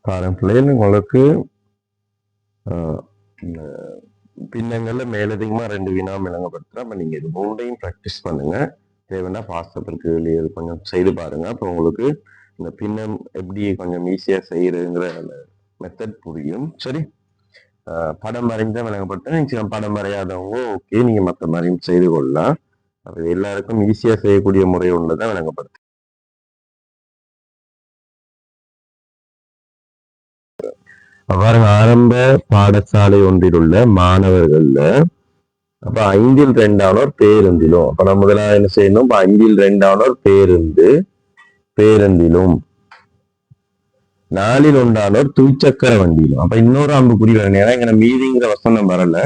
பாருங்க பிள்ளைகள், உங்களுக்கு பின்னங்கள்ல மேலதிகமா 2 வினா விளங்கப்படுத்துறேன். அப்ப நீங்க இது மூன்றையும் ப்ராக்டிஸ் பண்ணுங்க. தேவைன்னா வாட்ஸ்அப்பிற்கு வெளியே கொஞ்சம் செய்து பாருங்க. அப்போ உங்களுக்கு இந்த பின்னம் எப்படி கொஞ்சம் ஈஸியா செய்யறதுங்கிற மெத்தட் புரியும். சரி, படம் வரைஞ்சா விளங்கப்படுத்துறேன். நீங்க படம் வரையாதவங்க ஓகே, நீங்க மற்ற மாதிரியும் செய்து கொள்ளலாம். அது எல்லாருக்கும் ஈஸியா செய்யக்கூடிய முறை ஒன்றுதான் விளங்கப்படுத்து. பாருங்க, ஆரம்ப பாடசாலை ஒன்றில் உள்ள மாணவர்கள்ல அப்ப 5ல் 2 பேருந்திலும், அப்ப நம்ம முதலாவது என்ன செய்யணும்? 5ல் 2 பேருந்திலும் 4ல் 1 துவிச்சக்கர வண்டியிலும். அப்ப இன்னொரு அம்புக்குறி வரணும். ஏன்னா இங்க மீதிங்கிற வசனம் வரல.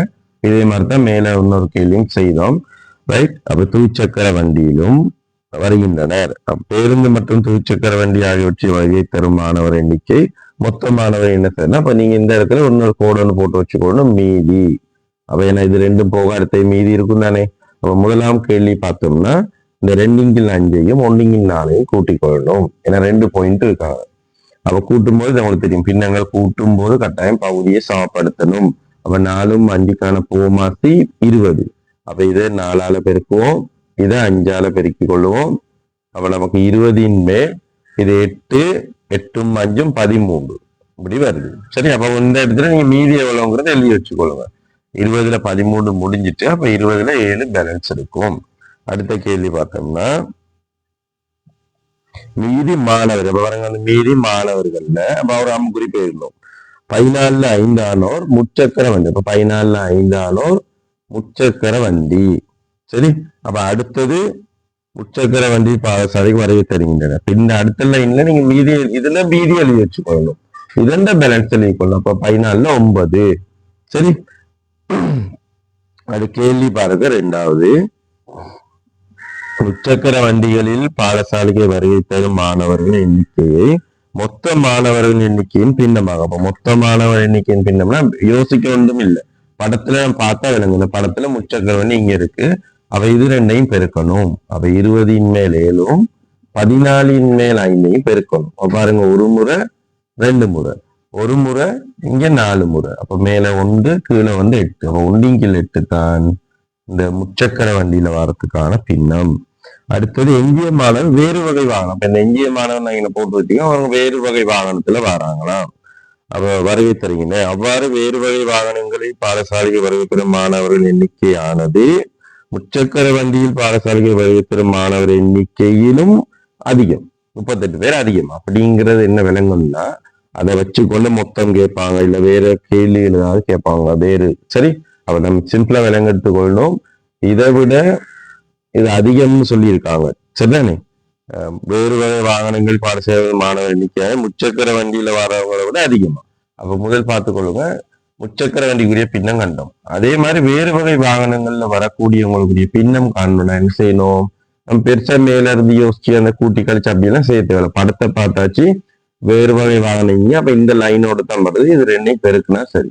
இதே மாதிரிதான் மேல இன்னொரு கேள்வியும் செய்தோம். ரைட். அப்ப துவிச்சக்கர வண்டியிலும் வருகின்றனர். பேருந்து மற்றும் துவிச்சக்கர வண்டி ஆகியவற்றை வருகை தரும் மாணவர் எண்ணிக்கை மொத்த மாணவர் என்ன செய்யணும்? அப்ப நீங்க இந்த இடத்துல இன்னொரு கோடு ஒன்று போட்டு வச்சுக்கணும், மீதி. அப்ப ஏன்னா இது ரெண்டும் போக அடுத்த மீதி இருக்கும் தானே. அப்ப முதலாம் கேள்வி பார்த்தோம்னா இந்த 2/5 1/4 கூட்டிக் கொள்ளணும். ஏன்னா 2 பாயிண்ட் இருக்காங்க. அப்ப கூட்டும் போது உங்களுக்கு தெரியும், பின்னங்கள் கூட்டும் போது கட்டாயம் பகுதியை சமப்படுத்தணும். அப்ப 4ம் 5க்கான போமாசி 20. அப்ப இதை 4ஆல பெருக்குவோம், இதை 5ஆல பெருக்கிக் கொள்ளுவோம். அப்ப நமக்கு 20ன் மேல் இது 8, 8ம் 5ம் 13 இப்படி வருது. சரி, அப்ப இந்த இடத்துல நீங்க மீதி எவ்வளவுங்கிறத எழுதி வச்சுக்கொள்ளுங்க. 20ல 13 முடிஞ்சிட்டு அப்ப 20ல 7 பேலன்ஸ் இருக்கும். அடுத்த கேள்வி பார்த்தோம்னா மீதி மாணவர்கள். பாருங்க, அந்த மீதி மாணவர்கள்ல அப்ப ஒரு அம்புக்குறி போயிருந்தோம். 14ல 5 முச்சக்கர வண்டி. அப்ப 14ல 5 முச்சக்கர வண்டி. சரி, அப்ப அடுத்தது முச்சக்கர வண்டி பாடசாலைக்கு வருகை தருகின்றன. இந்த அடுத்த லைன்ல நீங்க மீதி இதுல மீதி எழுதி வச்சுக்கொள்ளணும். இதெந்த பேலன்ஸ் எழுதி கொள்ளணும். அப்ப 14ல 9. சரி, அது கேள்வி பாருங்க. 2வது, முச்சக்கர வண்டிகளில் பாடசாலைக்கு வருகை தரும் மாணவர்கள் எண்ணிக்கையை மொத்த மாணவர்கள் எண்ணிக்கையின் பின்னமாக. அப்ப மொத்த மாணவர் எண்ணிக்கையின் பின்னம்னா யோசிக்க ஒன்றும் இல்லை. படத்துல பார்த்தா விளங்கு. இந்த படத்துல முச்சக்கர வண்டி இங்க இருக்கு. அவ இது ரெண்டையும் பெருக்கணும். அவ 20ன் மேல் 7ம் 14ன் மேல் 5ஐயும் பெருக்கணும். பாருங்க, ஒரு முறை 2 முறை, ஒரு முறை இங்க 4 முறை. அப்ப மேல 1 கீழே 8. அப்ப 1 8 தான் இந்த முச்சக்கர வண்டியில வரத்துக்கான பின்னம். அடுத்தது எஞ்சிய மாணவர் வேறு வகை வாகனம். இப்ப இந்த எஞ்சிய மாணவர் நான் போட்டு வச்சுக்கோங்க, அவங்க வேறு வகை வாகனத்துல வராங்களாம். அப்ப வருகை தருகின்ற அவ்வாறு வேறு வகை வாகனங்களில் பாடசாலைக்கு வருகை பெறும் மாணவர்கள் எண்ணிக்கையானது முச்சக்கர வண்டியில் பாடசாலைக்கு வருகை பெறும் மாணவர் எண்ணிக்கையிலும் அதிகம், 38 பேர் அதிகம். அப்படிங்கிறது என்ன விளங்கும்னா அதை வச்சுக்கொண்டு மொத்தம் கேட்பாங்க, இல்ல வேற கேள்விகள் ஏதாவது கேட்பாங்க வேறு. சரி, அப்ப நம்ம சிம்பிளா விளங்கெடுத்துக் கொள்ளணும். இதை விட இது அதிகம்னு சொல்லியிருக்காங்க. சரிதானே? வேறு வகை வாகனங்கள் பாடசாலை மாணவர் எண்ணிக்கையாக முச்சக்கர வண்டியில வரவங்களை விட அதிகமா. அப்ப முதல் பார்த்துக்கொள்ளுங்க, முச்சக்கர வண்டிக்குரிய பின்னம் கண்டோம். அதே மாதிரி வேறு வகை வாகனங்கள்ல வரக்கூடியவங்களுக்குரிய பின்னம் காணணும்னா என்ன செய்யணும்? நம்ம பெருசா மேல இருந்து யோசிச்சு அந்த கூட்டி கழிச்சு அப்படியெல்லாம் செய்ய தேவை. படத்தை பார்த்தாச்சு, வேறு வகை வாகனங்க. அப்ப இந்த லைனோட தான் வருது. இது ரெண்டையும் பெருக்குனா சரி.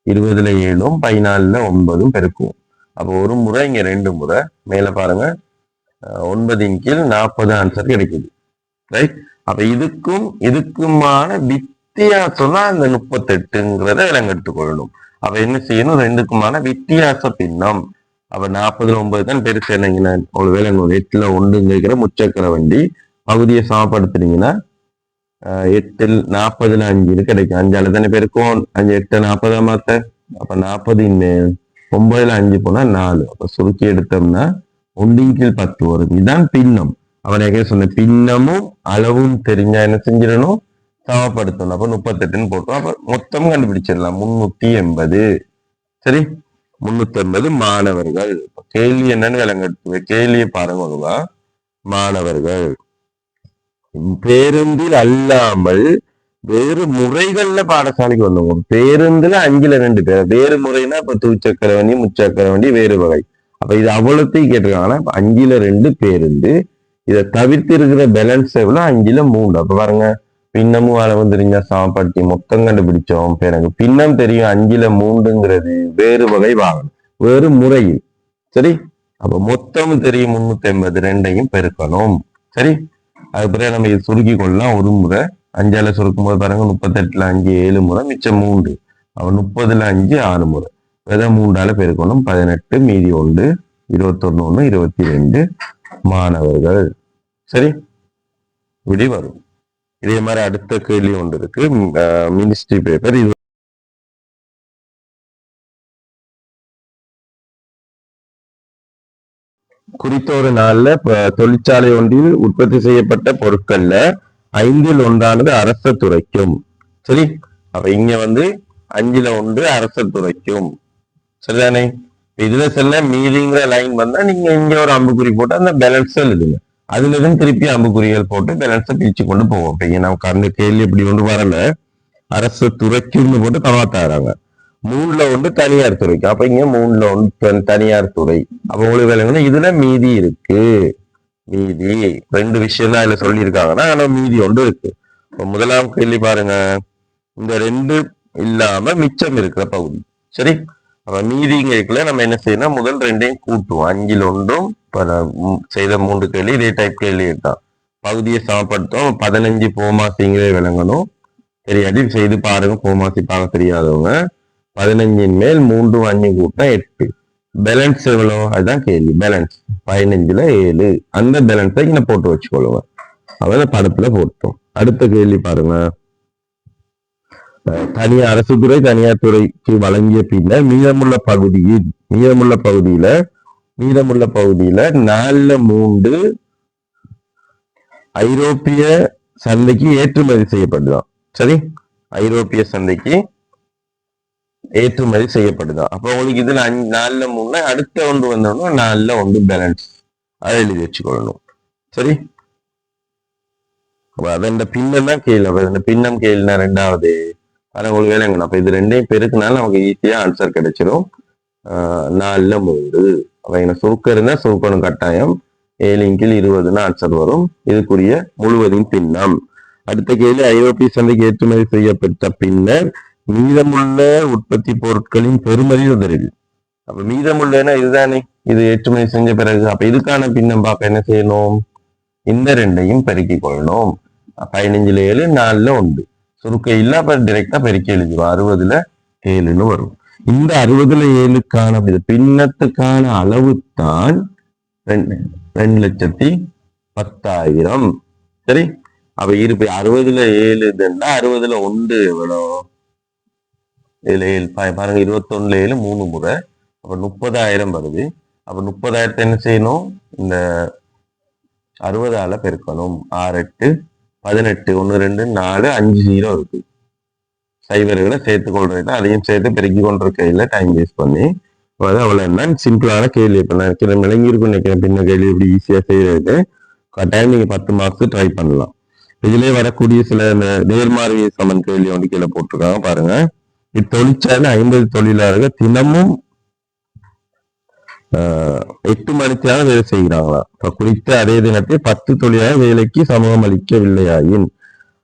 20ல 7ம் 14ல 9ம் பெருக்குவோம். அப்ப ஒரு முறை இங்க 2 முறை. மேல பாருங்க, 9ன் கீழ் 40 ஆன்சர் கிடைக்குது. ரைட். அப்ப இதுக்குமான வித்தியாசம் தான் அந்த 38ங்கிறத விளங்கெடுத்துக் கொள்ளணும். அப்ப என்ன செய்யணும்? 2க்குமான வித்தியாச பின்னம். அப்ப 40ல 9 தான் பெருசு. என்னங்கன்னா ஒரு விளங்கும். 8ல 1 முச்சக்கர வண்டி பகுதியை சமப்படுத்துனீங்கன்னா 8ல் 40ல 5 கிடைக்கும். 5ஆல தானே பெருக்கும். 5 8 40 மாத்த. அப்ப 40ன் மேல் 9ல 5 போனா 4. அப்ப சுருக்கி எடுத்தோம்னா 1ன் கீழ் 10 வரும். இதுதான் பின்னம். அவன் சொன்ன பின்னமும் அளவும் தெரிஞ்சா என்ன செஞ்சிடணும்? சமப்படுத்தணும். அப்ப 38ன்னு போட்டோம். அப்ப மொத்தம் கண்டுபிடிச்சிடலாம். 380. சரி, 380 மாணவர்கள். கேள்வி என்னன்னு விளங்கெடுத்து கேள்வியை பாருங்க. மாணவர்கள் பேருந்தில் அல்லாமல் வேறு முறைகள்ல பாடசாலைக்கு வந்தவங்க. பேருந்துல 5ல 2 பேர். வேறு முறைனா இப்ப துவிச்சக்கர வண்டி முச்சக்கர வண்டி வேறு வகை. அப்ப இது அவ்வளோத்தையும் கேட்டிருக்காங்கன்னா 5ல 2 பேருந்து. இதை தவிர்த்து இருக்கிற பேலன்ஸ் எவ்வளவு? 5ல 3. அப்ப பாருங்க, பின்னமும் அளவும் தெரிஞ்சா சமப்படுத்தி மொத்தம் கண்டுபிடிச்சோம். எனக்கு பின்னம் தெரியும். 5ல 3ங்கிறது வேறு வகை வாகனம், வேறு முறையில். சரி, அப்ப மொத்தம் தெரியும் 380. ரெண்டையும் பெருக்கணும். சரி, அது பிறகு நம்ம சுருக்கி கொள்ளலாம். ஒரு முறை 5ஆல சுருக்கும் போது பாருங்க 38ல 5 7 முறை மிச்சம் 3. அப்ப 30ல 5 6 முறை. இதை 3ஆல பெருக்கணும் 18 மீதி 1 21 1 22 மாணவர்கள். சரி, இப்படி வரும். இதே மாதிரி அடுத்த கேள்வி ஒன்று இருக்கு. Ministry paper. இது குறித்த ஒரு நாள்ல தொழிற்சாலை ஒன்றில் உற்பத்தி செய்யப்பட்ட பொருட்கள்ல 5ல் 1 அரச துறைக்கும். சரி, அப்ப இங்க 5ல் 1 அரச துறைக்கும். சரிதானே? இதுல செல்ல மீதிங்கிற லைன் வந்தா நீங்க இங்க ஒரு அம்புக்குறி போட்டு அந்த பேலன்ஸ் எழுதுங்க. அதுல இருந்து திருப்பி அம்புக்குறிகள் போட்டு பேலன்ஸை பிரிச்சு கொண்டு போவோம். இப்ப இங்க நம்ம கரண்ட் கேள்வி இப்படி ஒன்று வரல. அரசு துறைக்குன்னு போட்டு கமாத்தாராங்க. 3ல 1 தனியார் துறைக்கு. அப்ப இங்க 3ல 1 தனியார் துறை. அப்ப உங்களுக்கு வேலைங்கன்னா இதுல மீதி இருக்கு. மீதி 2 விஷயம் தான் இதுல சொல்லியிருக்காங்கன்னா ஆனா மீதி 1 இருக்கு. இப்ப முதலாம் கேள்வி பாருங்க. இந்த 2 இல்லாம மிச்சம் இருக்கிற பகுதி. சரி, அப்ப மீதிங்க இருக்குல்ல, நம்ம என்ன செய்யணும், முதல் 2ஐயும் கூட்டுவோம். 5ல் 1ம் செய்த 3 கேள்வி இதே டைப் கேள்வி தான். பகுதியை சமப்படுத்தும். 15 போமாசிங்களே விளங்கணும். தெரியாட்டி செய்து பாருங்க. போமாசி பார்க்க தெரியாதவங்க. 15ன் மேல் 3 5 கூட்டம் 8. பேலன்ஸ் எவ்வளோ? அதுதான் கேள்வி. பேலன்ஸ் 15ல் 7. அந்த பேலன்ஸை இங்க போட்டு வச்சுக்கொள்ளுங்க. அதாவது படத்துல போட்டோம். அடுத்த கேள்வி பாருங்க. தனியார் அரசு துறை தனியார் துறைக்கு வழங்கிய பின்னர் மீதமுள்ள பகுதியில 4ல் 3 ஐரோப்பிய சந்தைக்கு ஏற்றுமதி செய்யப்படுதான். சரி, ஐரோப்பிய சந்தைக்கு ஏற்றுமதி செய்யப்படுதான். அப்ப உங்களுக்கு இதுல 4ல் 3 அடுத்த 1 வந்தோம்னா 4ல் 1 பேலன்ஸ். அதை எழுதி வச்சுக்கொள்ளணும். சரி, அந்த பின்னம் தான் கேள்வி. அந்த பின்னம் கேள்வினா 2வது உங்களுக்கு வேலைங்கண்ணா. அப்ப இது 2ஐயும் பெருக்குனால நமக்கு ஈஸியா ஆன்சர் கிடைச்சிடும். 4ல் 3. அப்ப என்ன சுருக்கம் இருந்தா சுருக்கணும் கட்டாயம். 7ன் கீழ் 20ன்னு ஆன்சர் வரும். இதுக்குரிய முழுவதின் பின்னம். அடுத்த கேள்வி, ஐரோப்பிய சந்தைக்கு ஏற்றுமதி செய்யப்பட்ட பின்னர் மீதமுள்ள உற்பத்தி பொருட்களின் பெறுமதி உதறது. அப்ப மீதமுள்ளனா இதுதானே, இது ஏற்றுமதி செஞ்ச பிறகு. அப்ப இதுக்கான பின்னம் பார்க்க என்ன செய்யணும், இந்த 2ஐயும் பெருக்கிக் கொள்ளணும். 15ல் 7 4ல் 1 சுருக்க இல்ல. அப்ப டிரெக்டா பெருக்கி எழுதிடும். 60ல் 7ன்னு வரும். இந்த 60ல் 7க்கான பின்னத்துக்கான அளவு தான் 2,10,000. சரி, அப்ப 60ல் 7 60ல் 1 எவ்வளோ? 7 பாருங்க, 21ல் 7 3 முறை. அப்ப 30,000 வருது. அப்ப 30,000 என்ன செய்யணும், இந்த 60ஆல பெருக்கணும். 6 8 18 1 2 4 5 0 இருக்கு. சைவர்களை சேர்த்து கொள்றது. அதையும் சேர்த்து பெருக்கி கொண்டிருக்கையில டைம் வேஸ்ட் பண்ணி அவ்வளவு என்ன சிம்பிளான கேள்வி. இப்ப நான் விளங்கியிருக்கும் நினைக்கிறேன். பின்ன கேள்வி எப்படி ஈஸியா செய்யறது கட்டாயம் நீங்க 10 மார்க்ஸ் ட்ரை பண்ணலாம். இதுலயே வரக்கூடிய சில நேர்மாறி சமன் கேள்வி வந்து கீழே போட்டிருக்காங்க பாருங்க. இத்தொழிற்சாலை 50 தொழிலாளர்கள் தினமும் 8 மணித்தியாலும் வேலை செய்கிறாங்களா. குறித்த அதே தினத்தில் 10 தொழிலாளர் வேலைக்கு சமூகம் அளிக்கவில்லையாயின்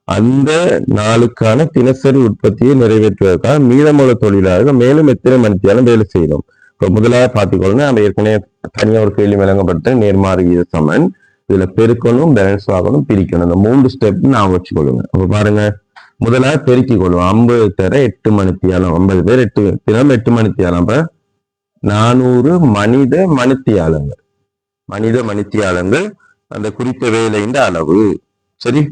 அந்த நாளுக்கான தினசரி உற்பத்தியை நிறைவேற்றுவதற்காக மீதமுள்ள தொழிலாளர்கள் மேலும் எத்தனை மணித்தியாலும் வேலை செய்யணும். இப்ப முதலாவது பார்த்துக்கொள்ளணும். நம்ம ஏற்கனவே தனியா ஒரு கேள்வி வழங்கப்பட்ட நேர்மாறு வீத சமன். இதுல பெருக்கணும், பேலன்ஸ் ஆகணும், பிரிக்கணும். இந்த 3 ஸ்டெப் நான் வச்சுக்கொள்ளுங்க. அப்ப பாருங்க, முதலாவது பெருக்கிக் கொள்ளும். 50 தர 8 மணித்தியாலம். 50 பேர் 8 தினம் 8 மணித்தியாலம். அப்ப 400 மனித மணித்தியாலங்கள் அந்த குறித்த வேலையின் அளவு. சரி,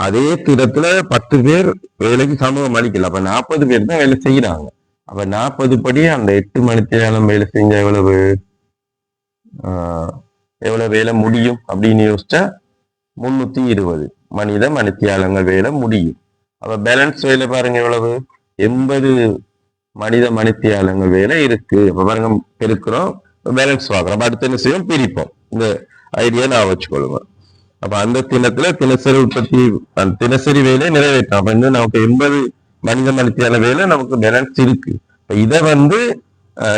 அதே தினத்துல 10 பேர் வேலைக்கு சமூகம் அளிக்கல. அப்ப 40 பேர் தான் வேலை செய்யறாங்க. அப்ப 40 படி அந்த 8 மணித்தியாலம் வேலை செஞ்ச எவ்வளவு வேலை முடியும் அப்படின்னு யோசிச்சா 320 மனித மணித்தியாலங்கள் வேலை முடியும். அப்ப பேலன்ஸ் வேலை பாருங்க எவ்வளவு, 80 மனித மணித்தியாலங்கள் வேலை இருக்கு. அப்ப பாருங்க பெருக்கிறோம், பேலன்ஸ் பார்க்கிறோம். அடுத்த என்ன செய்யும், பிரிப்போம். இந்த ஐடியா நான் வச்சுக்கொள்ளுங்க. அப்ப அந்த தினத்துல தினசரி உற்பத்தி தினசரி வேலை நிறைவேற்றும். அப்ப இன்னும் நமக்கு 80 மனித மணித்தியால வேலை நமக்கு பேலன்ஸ் இருக்கு. இதை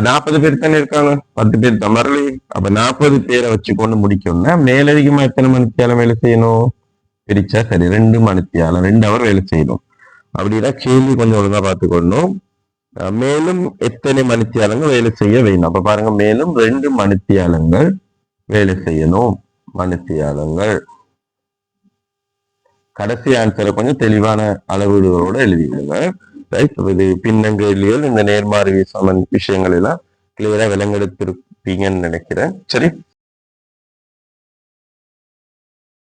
40 பேர் தானே இருக்காங்க, 10 பேர் தான் வரலையே. அப்ப 40 பேரை வச்சு கொண்டு முடிக்கணும்னா மேலதிகமா எத்தனை மணித்தியாலம் வேலை செய்யணும், பிரிச்சா சரி 2 மணித்தியாலம் 2 ஹவர் வேலை செய்யணும். அப்படின்னா கேள்வி கொஞ்சம் ஒழுங்கா பார்த்துக்கொள்ளணும். மேலும் எத்தனை மணித்தியாலங்கள் வேலை செய்ய வேணும். அப்ப பாருங்க, மேலும் 2 மணித்தியாலங்கள் வேலை செய்யணும். மணித்தியாலங்கள் கடைசி ஆன்சரை கொஞ்சம் தெளிவான அளவீடுகளோட எழுதி விடுங்க. ரைட், இது பின்னங்கேள்விகள் இந்த நேர்மாறு சமன் விஷயங்கள் எல்லாம் கிளியரா விளங்கெடுத்திருப்பீங்கன்னு நினைக்கிறேன். சரி,